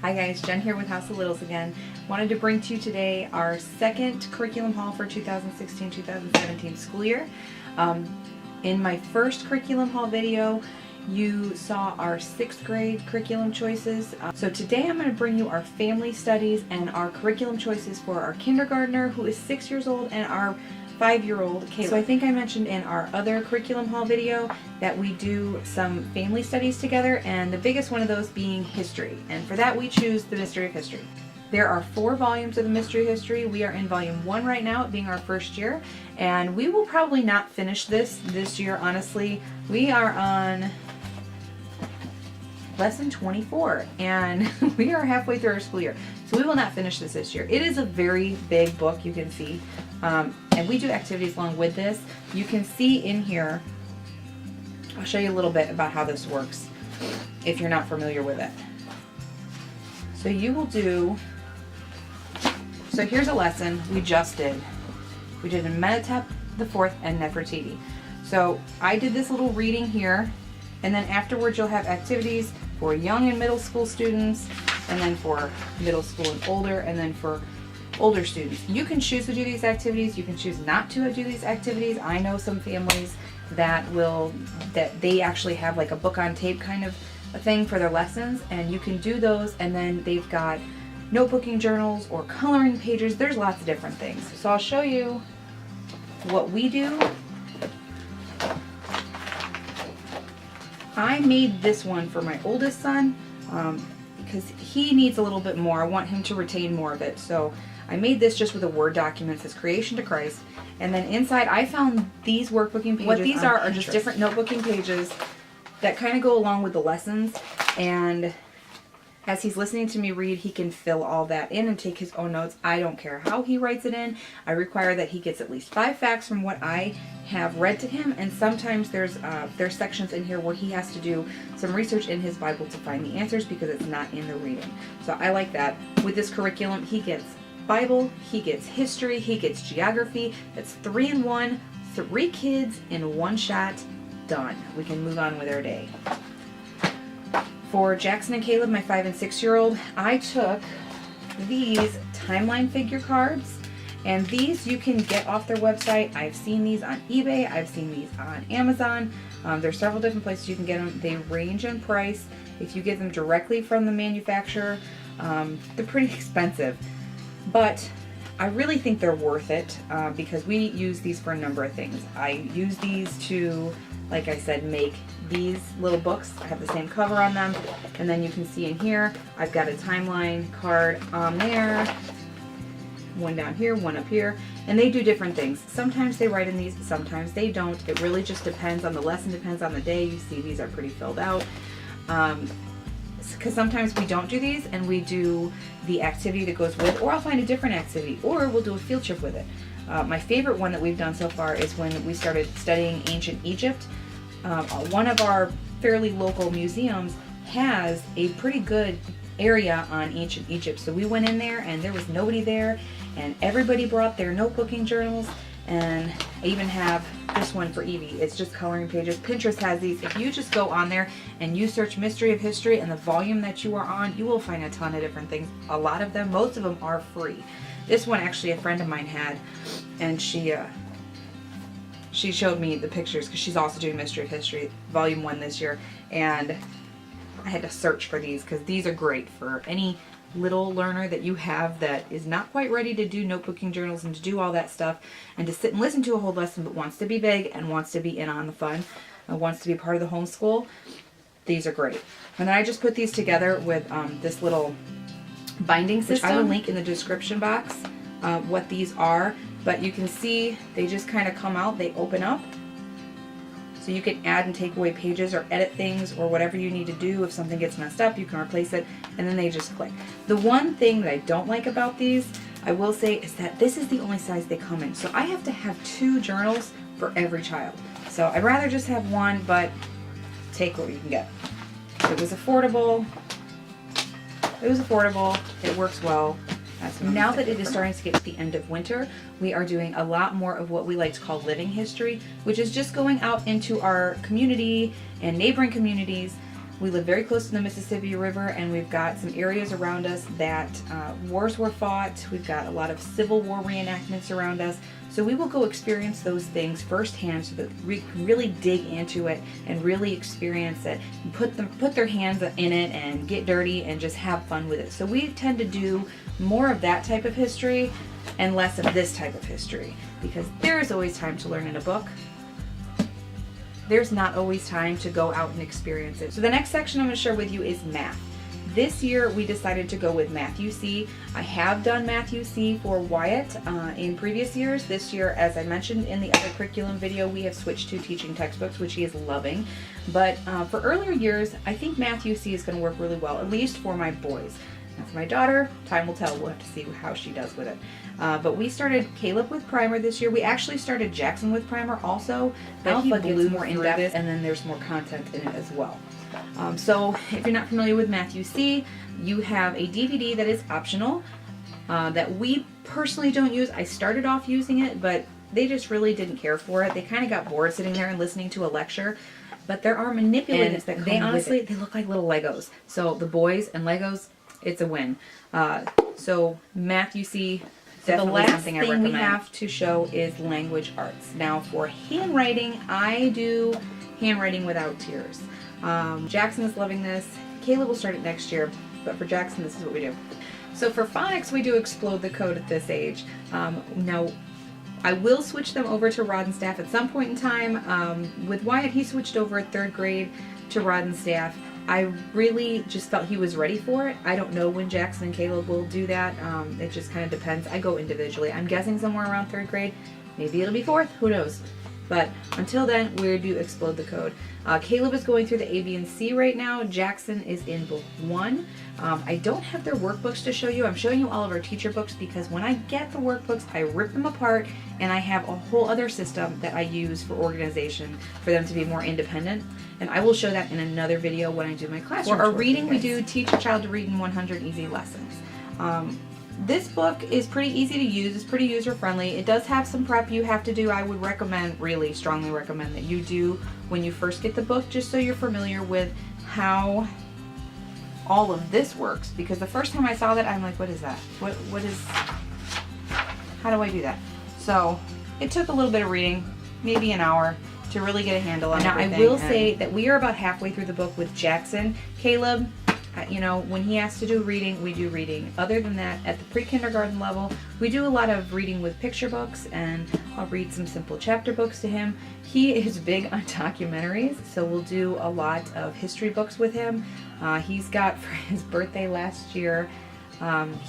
Hi guys, Jen here with House of Littles again. Wanted to bring to you today our second curriculum haul for 2016-2017 school year. In my first curriculum haul video, you saw our 6th grade curriculum choices. So today I'm going to bring you our family studies and our curriculum choices for our kindergartner who is 6 years old and our 5-year-old Caleb. So I think I mentioned in our other curriculum haul video that we do some family studies together, and the biggest one of those being history. And for that we choose the Mystery of History. There are 4 volumes of the Mystery of History. We are in volume 1 right now, it being our first year, and we will probably not finish this year, honestly. We are on lesson 24 and we are halfway through our school year, so we will not finish this year. It is a very big book, you can see, and we do activities along with this. You can see in here, I'll show you a little bit about how this works if you're not familiar with it. So you will do, so here's a lesson we just did. We did Amenhotep the Fourth and Nefertiti. So I did this little reading here, and then afterwards you'll have activities for young and middle school students, and then for middle school and older, and then for older students. You can choose to do these activities, you can choose not to do these activities. I know some families that they actually have like a book on tape kind of a thing for their lessons, and you can do those, and then they've got notebooking journals or coloring pages. There's lots of different things. So I'll show you what we do. I made this one for my oldest son because he needs a little bit more. I want him to retain more of it. So I made this just with a Word document. It says Creation to Christ. And then inside I found these workbooking pages. What these are just different notebooking pages that kind of go along with the lessons. And as he's listening to me read, he can fill all that in and take his own notes. I don't care how he writes it in. I require that he gets at least 5 facts from what I have read to him, and sometimes there's sections in here where he has to do some research in his Bible to find the answers because it's not in the reading. So I like that. With this curriculum, he gets Bible, he gets history, he gets geography. That's 3 in 1, 3 kids in one shot, done. We can move on with our day. For Jackson and Caleb, my 5 and 6-year-old, I took these timeline figure cards, and these you can get off their website. I've seen these on eBay, I've seen these on Amazon. There's several different places you can get them. They range in price. If you get them directly from the manufacturer, they're pretty expensive, but I really think they're worth it because we use these for a number of things. I use these to, like I said, make these little books. I have the same cover on them, and then you can see in here I've got a timeline card on there, one down here, one up here, and they do different things. Sometimes they write in these, sometimes they don't. It really just depends on the lesson, depends on the day. You see these are pretty filled out because sometimes we don't do these and we do the activity that goes with, or I'll find a different activity, or we'll do a field trip with it. My favorite one that we've done so far is when we started studying ancient Egypt. One of our fairly local museums has a pretty good area on ancient Egypt. So we went in there and there was nobody there, and everybody brought their notebooking journals, and I even have this one for Evie. It's just coloring pages. Pinterest has these. If you just go on there and you search Mystery of History and the volume that you are on, you will find a ton of different things. A lot of them, most of them are free. This one actually a friend of mine had, and she showed me the pictures because she's also doing Mystery of History Volume 1 this year, and I had to search for these because these are great for any little learner that you have that is not quite ready to do notebooking journals and to do all that stuff and to sit and listen to a whole lesson but wants to be big and wants to be in on the fun and wants to be part of the homeschool. These are great. And then I just put these together with this little binding system, which I will link in the description box what these are. But you can see they just kind of come out, they open up. So you can add and take away pages or edit things or whatever you need to do. If something gets messed up, you can replace it, and then they just click. The one thing that I don't like about these, I will say, is that this is the only size they come in. So I have to have 2 journals for every child. So I'd rather just have one, but take what you can get. It was affordable. It works well. Now that it is starting to get to the end of winter, we are doing a lot more of what we like to call living history, which is just going out into our community and neighboring communities We live very close to the Mississippi River, and we've got some areas around us that wars were fought. We've got a lot of Civil War reenactments around us. So we will go experience those things firsthand so that we can really dig into it and really experience it, and put their hands in it and get dirty and just have fun with it. So we tend to do more of that type of history and less of this type of history, because there is always time to learn in a book. There's not always time to go out and experience it. So the next section I'm going to share with you is math. This year we decided to go with Math UC. I have done Math UC for Wyatt in previous years. This year, as I mentioned in the other curriculum video, we have switched to teaching textbooks, which he is loving. But for earlier years, I think Math UC is going to work really well, at least for my boys. Now for my daughter, time will tell. We'll have to see how she does with it. But we started Caleb with primer this year. We actually started Jackson with primer also, but he blew more in depth, and then there's more content in it as well. So if you're not familiar with Math UC, you have a DVD that is optional that we personally don't use. I started off using it, but they just really didn't care for it. They kind of got bored sitting there and listening to a lecture. But there are manipulators that come with it. They honestly, they look like little Legos. So the boys and Legos, it's a win. So Math UC, definitely something I recommend. The last thing we have to show is language arts. Now for handwriting, I do handwriting without tears. Jackson is loving this. Caleb will start it next year, but for Jackson, this is what we do. So for phonics, we do explode the code at this age. Now, I will switch them over to Rod and Staff at some point in time. With Wyatt, he switched over at 3rd grade to Rod and Staff. I really just felt he was ready for it. I don't know when Jackson and Caleb will do that. It just kind of depends. I go individually. I'm guessing somewhere around 3rd grade. Maybe it'll be 4th. Who knows? But until then, we do explode the code. Caleb is going through the A, B, and C right now. Jackson is in book 1. I don't have their workbooks to show you. I'm showing you all of our teacher books because when I get the workbooks, I rip them apart, and I have a whole other system that I use for organization for them to be more independent. And I will show that in another video when I do my classroom. For our reading, we do Teach a Child to Read in 100 Easy Lessons. This book is pretty easy to use. It's pretty user-friendly. It does have some prep you have to do. I would recommend, really strongly recommend, that you do when you first get the book, just so you're familiar with how all of this works. Because the first time I saw that, I'm like, what is that? What is, how do I do that? So it took a little bit of reading, maybe an hour, to really get a handle on everything. Now I will say that we are about halfway through the book with Jackson. Caleb, you know, when he has to do reading, we do reading. Other than that, at the pre-kindergarten level, we do a lot of reading with picture books, and I'll read some simple chapter books to him. He is big on documentaries, so we'll do a lot of history books with him. He's got, for his birthday last year,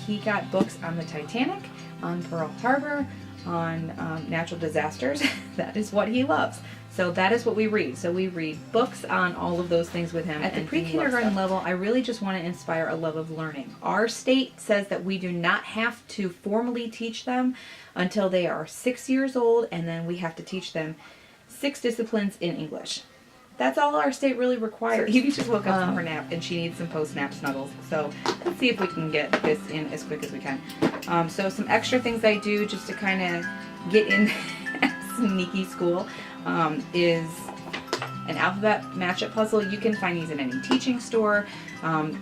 he got books on the Titanic, on Pearl Harbor, on natural disasters. That is what he loves. So that is what we read. So we read books on all of those things with him. At the pre-kindergarten level, I really just want to inspire a love of learning. Our state says that we do not have to formally teach them until they are 6 years old, and then we have to teach them 6 disciplines in English. That's all our state really requires. So Evie just woke up from her nap, and she needs some post-nap snuggles. So let's see if we can get this in as quick as we can. So some extra things I do just to kind of get in sneaky school is an alphabet matchup puzzle. You can find these in any teaching store.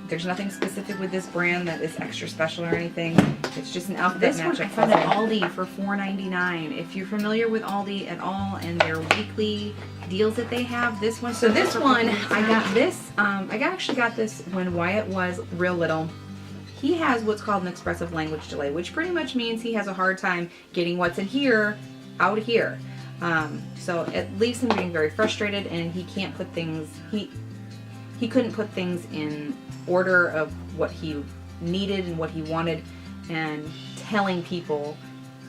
There's nothing specific with this brand that is extra special or anything. It's just an alphabet matchup puzzle. I found at Aldi for $4.99. If you're familiar with Aldi at all and their weekly deals that they have, this one. So this one, I got this. I actually got this when Wyatt was real little. He has what's called an expressive language delay, which pretty much means he has a hard time getting what's in here out of here. So it leaves him being very frustrated, and he can't put things, he couldn't put things in order of what he needed and what he wanted, and telling people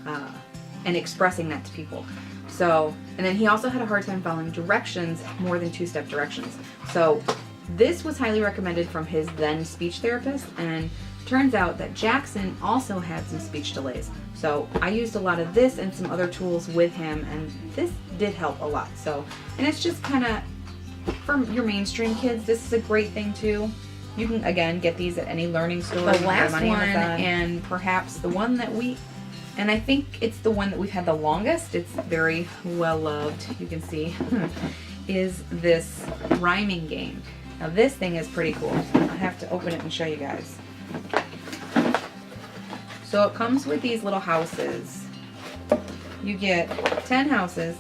and expressing that to people. So, and then he also had a hard time following directions, more than 2-step directions. So this was highly recommended from his then speech therapist, and turns out that Jackson also had some speech delays. So I used a lot of this and some other tools with him, and this did help a lot. So, and it's just kind of, for your mainstream kids, this is a great thing too. You can, again, get these at any learning store. The last one, and perhaps the one that and I think it's the one that we've had the longest, it's very well loved, you can see, is this rhyming game. Now this thing is pretty cool. I have to open it and show you guys. So it comes with these little houses. You get 10 houses,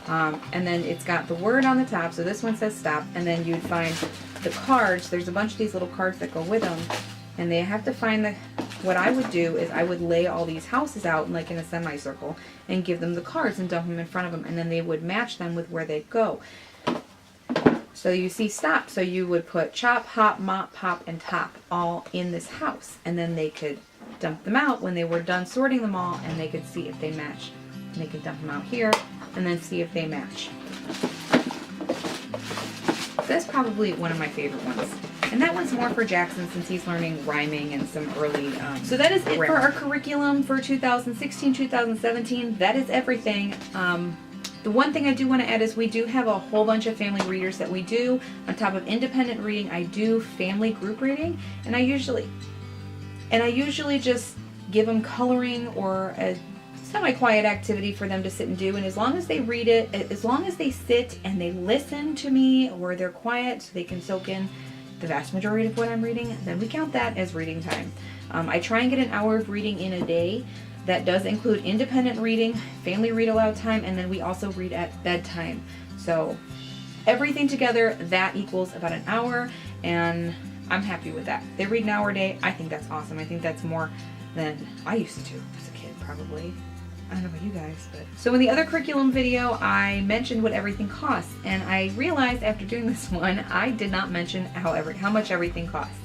and then it's got the word on the top. So this one says stop, and then you'd find the cards. There's a bunch of these little cards that go with them, and they have to find the. What I would do is I would lay all these houses out like in a semicircle and give them the cards and dump them in front of them, and then they would match them with where they go. So you see stop, so you would put chop, hop, mop, pop, and top all in this house, and then they could dump them out when they were done sorting them all, and they could see if they match. And they could dump them out here and then see if they match. That's probably one of my favorite ones. And that one's more for Jackson since he's learning rhyming and some early... So that is it for our curriculum for 2016-2017. That is everything. The one thing I do want to add is we do have a whole bunch of family readers that we do. On top of independent reading, I do family group reading. And I usually just give them coloring or a semi-quiet activity for them to sit and do, and as long as they read it, as long as they sit and they listen to me or they're quiet so they can soak in the vast majority of what I'm reading, then we count that as reading time. I try and get an hour of reading in a day. That does include independent reading, family read aloud time, and then we also read at bedtime. So everything together, that equals about an hour, and I'm happy with that. They read an hour a day. I think that's awesome. I think that's more than I used to do as a kid, probably. I don't know about you guys, but... So in the other curriculum video, I mentioned what everything costs, and I realized after doing this one, I did not mention how much everything costs.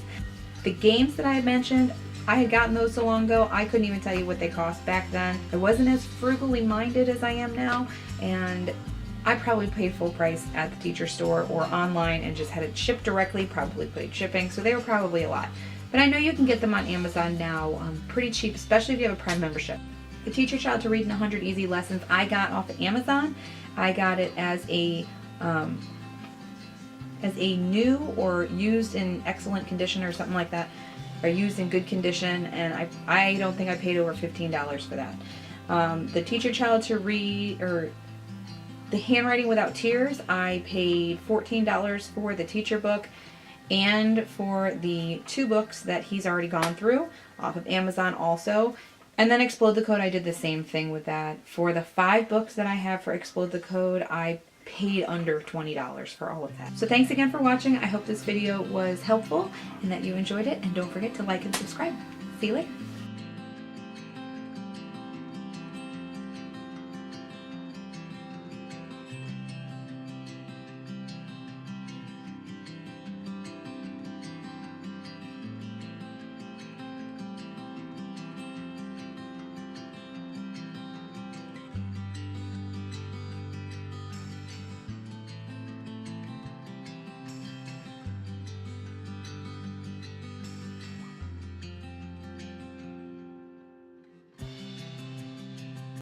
The games that I had mentioned, I had gotten those so long ago, I couldn't even tell you what they cost back then. I wasn't as frugally minded as I am now, and I probably paid full price at the teacher store or online and just had it shipped directly, probably paid shipping, so they were probably a lot. But I know you can get them on Amazon now pretty cheap, especially if you have a Prime membership. The Teach Your Child to Read in 100 Easy Lessons I got off of Amazon. I got it as a new or used in excellent condition or something like that, or used in good condition, and I don't think I paid over $15 for that. The Teach Your Child to Read, or the Handwriting Without Tears, I paid $14 for the teacher book and for the 2 books that he's already gone through off of Amazon also. And then Explode the Code, I did the same thing with that. For the 5 books that I have for Explode the Code, I paid under $20 for all of that. So thanks again for watching. I hope this video was helpful and that you enjoyed it. And don't forget to like and subscribe. See you later.